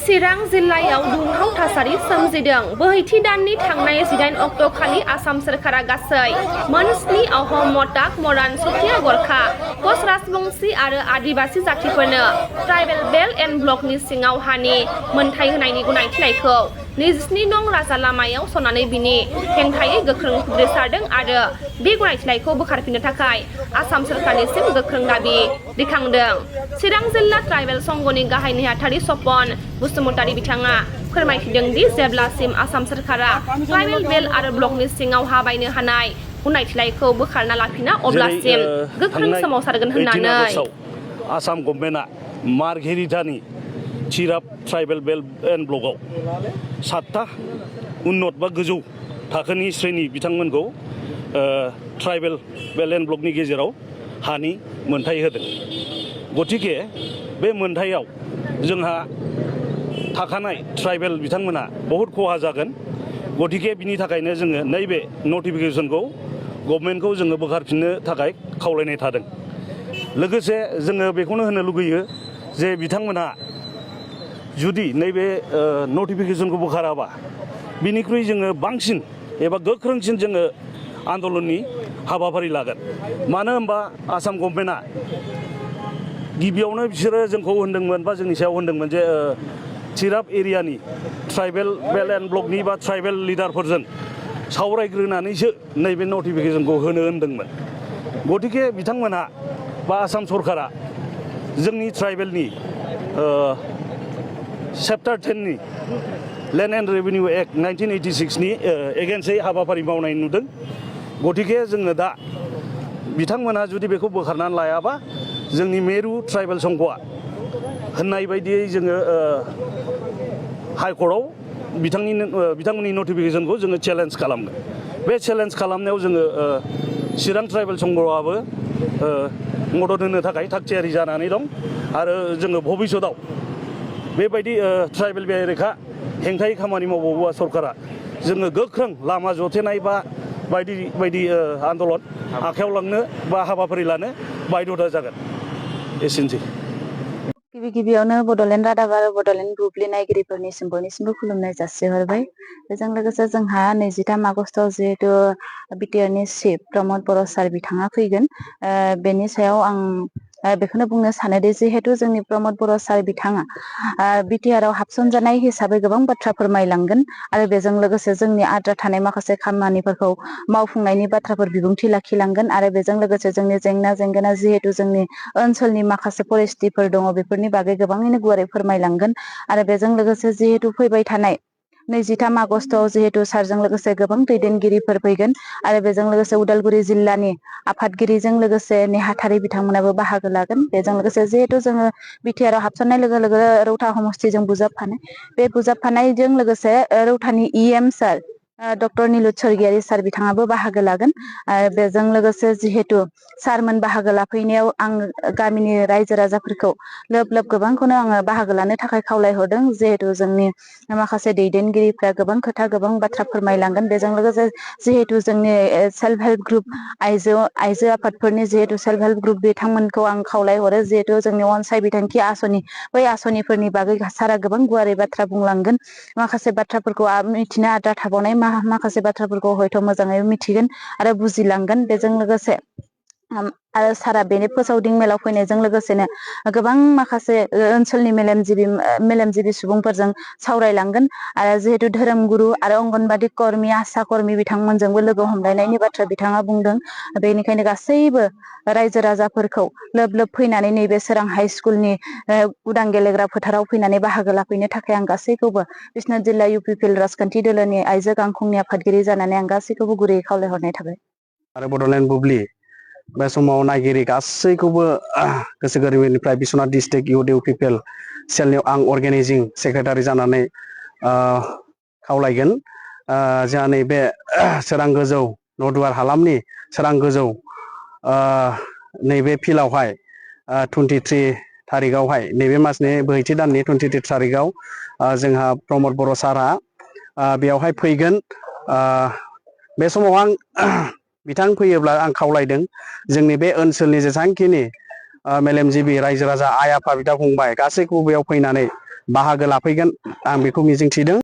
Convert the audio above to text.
चिरां जिल्लायाव दुंहाव थासारि सोमजिदों। बोहैथि दाननि थांनाय 18 अक्ट'खालि आसाम सोरखारा गासै मोन 7 आहम, मटाक, मरान, चुटिया, गरखा, कच राजबंशी आरो आदिबासी जातिफोरनो ट्राइबेल बेल्ट एन्ड ब्लकनि सिङाव हानि मोनथाय होनायनि गनायथिनायखौ 27 नं राजा लामायाव सनानै बिनि हेंथायै गोख्रों खुद्रिसारदों आरो बे गनायथिनायखौ बोखारफिननो थाखाय आसाम सोरखारनिसिम गोख्रों दाबि दैखांदों। चिरां जिल्ला ट्राइबेल संघनि गाहाय नेहाथारि सपन बसुमतारी बिथाङा फोरमायथिदों दि जेब्लासिम आसाम सोरखारा ट्राइबेल बेल्ट आरो ब्लकनि सिङाव हा बायनो हानाय गनायथिनायखौ बोखारना लाफिना अब्लासिम गोख्रों सोमावसारगोन होननानै आसाम गभर्नमेन्टआ मार्घेरिटानि चिराब ट्राइबेल बेल्ट एन्ड ब्लकआव 7टा उन्नत बा गोजौ थाखोनि श्रेणी बिथांमोनखौ ट्राइबेल बेल्ट एन्ड ब्लकनि गेजेराव हानि मोनथाय होदों। गतिके बे मोनथायाव जोंहा थाखानाय ट्राइबेल बिथांमोना बहुत खहा जागोन। गतिके बिनि थाखायनो जोङो नैबे नटिफिकेसनखौ गभर्नमेन्टखौ जोङो बोखारफिननो थाखाय खावलायनाय थादों। लोगोसे जोङो बेखौनो होनो लुगैयो जे बिथांमोना जुदि नैबे नटिफिकेसनखौ बोखाराबा बिनिख्रुइ जोङो बांसिन एबा गोख्रोंसिन जोङो आन्दलननि हाबाफारि लागोन। मानो होनबा आसाम गभर्नमेन्टआ गिबियावनो बिसोरो जोंखौ होनदोंमोन बा जोंनि सायाव होनदोंमोन जे चिराब एरियानि ट्राइबेल बेल्ट एन्ड ब्लकनि बा ट्राइबेल लिडारफोरजों सावरायग्रोनानैसो नैबे नटिफिकेसनखौ होनो होनदोंमोन। गतिके बिथांमोनहा बा आसाम सरकारा जोंनि ट्राइबेलनि चेप्टार 10नि लेन्ड एन्ड रेभिनिउ एक्ट 1986नि एगेन्स्टै हाबाफारि मावनाय नुदों। गतिके जोङो दा बिथांमोनहा जुदि बेखौ बोखारनानै लायाबा जोंनि मेरु ट्राइबेल संघआ होननाय बायदियै जोङो हाइकर्टआव बिथांमोननि नटिफिकेसनखौ जोङो चेलेन्ज खालामगोन। बे चेलेन्ज खालामनायाव जोङो चिरां ट्राइबेल संघआबो मदद होनो थाखाय थागथियारि जानानै दं आरो जोङो भबिष्यताव बेबायदि ट्राइबेल बेरेखा हेंथायै खामानि मावबावोबा सरकारा जोङो गोख्रों लामा जथेनाय बा बायदि बायदि आन्दलन आखायाव लांनो बा हाबाफारि लानो बायध'था जागोन। एसेनोसै। गिबियावनो बड'लेण्ड रादाब आरो बड'लेण्ड बुब्लि नायगिरिफोरनिसिम बयनिसिमबो खुलुमनाय जासिहरबाय। बेजों लोगोसे जोंहा 23 आगस्टआव जिहेतु बिटिआरनि चिफ प्रमद बर' सार बिथाङा फैगोन, बेनि सायाव आं बेखौनो बुंनो सानोदि जिहेतु जोंनि प्रमद बर' सार बिथाङा बिटिआरआव हाबसनजानाय हिसाबै गोबां बाथ्रा फोरमायलांगोन आरो बेजों लोगोसे जोंनि आद्रा थानाय माखासे खामानिफोरखौ मावफुंनायनि बाथ्राफोर बिबुंथि लाखिलांगोन आरो बेजों लोगोसे जोंनि जेंना जेंगोना जिहेतु जोंनि ओनसोलनि माखासे परिस्थितिफोर दङ बेफोरनि बागै गोबाङैनो गुवारै फोरमायलांगोन आरो बेजों लोगोसे जिहेतु फैबाय थानाय 23 आगस्टआव जिहेतु सारजों लोगोसे गोबां दैदेनगिरिफोर फैगोन आरो बेजों लोगोसे उदालगुरि जिल्लानि आफादगिरिजों लोगोसे नेहाथारि बिथांमोनाबो बाहागो लागोन। बेजों लोगोसे जिहेतु जोङो बिटिआरआव हाबसननाय लोगो लोगो रौता समस्थिजों बुजाबफानाय, बे बुजाबफानायजों लोगोसे रौतानि इएम सार डक्टर निलुत स्वर्गियारि सार बिथाङाबो बाहागो लागोन। बेजों लोगोसे जिहेतु सारमोन बाहागो लाफैनायाव आं गामिनि रायजो राजाफोरखौ लोब लोब गोबांखौनो आङो बाहागो लानो थाखाय खावलायहरदों। जिहेतु जोंनि माखासे दैदेनगिरिफ्रा गोबां खोथा गोबां बाथ्रा फोरमायलांगोन। बेजों लोगोसे जिहेतु जोंनि सेल्फ हेल्प ग्रुप आइजो आफादफोरनि जिहेतु सेल्फ हेल्प ग्रुप बिथांमोनखौ आं खावलायहरो जिहेतु जोंनि अनसाय बिथांखि आसनि बै आसनिफोरनि बागै सारा गोबां गुवारै बाथ्रा बुंलांगोन। माखासे बाथ्राफोरखौ मिथिनो आद्रा थाबावनाय माखासे बाथ्राफोरखौ हयथ' मोजाङै मिथिगोन आरो बुजिलांगोन। बेजों लोगोसे आरो सारा बेनि फोसावदिं मेलाव फैनायजों लोगोसेनो गोबां माखासे ओनसोलनि मेलेमजिबि सुबुंफोरजों सावरायलांगोन आरो जिहेतु धोरोमगुरु आरो अंगनबादि कर्मि आशा कर्मि बिथांमोनजोंबो लोगो हमलायनायनि बाथ्रा बिथाङा बुंदों। बेनिखायनो गासैबो रायजो राजाफोरखौ लोब लोब फैनानै नैबे सोरां हाइ स्कुलनि उदां गेलेग्रा फोथाराव फैनानै बाहागो लाफैनो थाखाय आं गासैखौबो बिस्वनाथ जिल्ला इउपिपिएल राजखान्थि दोलोनि आइजो गांखंनि आफादगिरि जानानै आं गासैखौबो गुरैयै खावलायहरनाय थाबाय। आरो बड'लेण्ड बुब्लि बे समाव नायगिरि गासैखौबो गोसो गोरबोनिफ्राय बिस्वनाथ डिस्ट्रिक्ट इउथ इउपिपिएल सेलनि आं अर्गेनाइजिं सेक्रेटारि जानानै खावलायगोन। जोंहा नैबे सोरां गोजौ नदुवार हालामनि सोरां गोजौ नैबे फिल्डआवहाय 23 थारिखआवहाय नैबे मासनि बोहैथि दाननि 23 थारिखआव जोंहा प्रमद बर' सारआ बेयावहाय फैगोन। बे समाव आं बिथां फैयोब्ला आं खावलायदों जोंनि बे ओनसोलनि जेसेबांखिनि मेलेमजिबि रायजो राजा आइ आफा बिदा फंबाय गासैखौबो बेयाव फैनानै बाहागो लाफैगोन आं बेखौ मिजिंथिदों।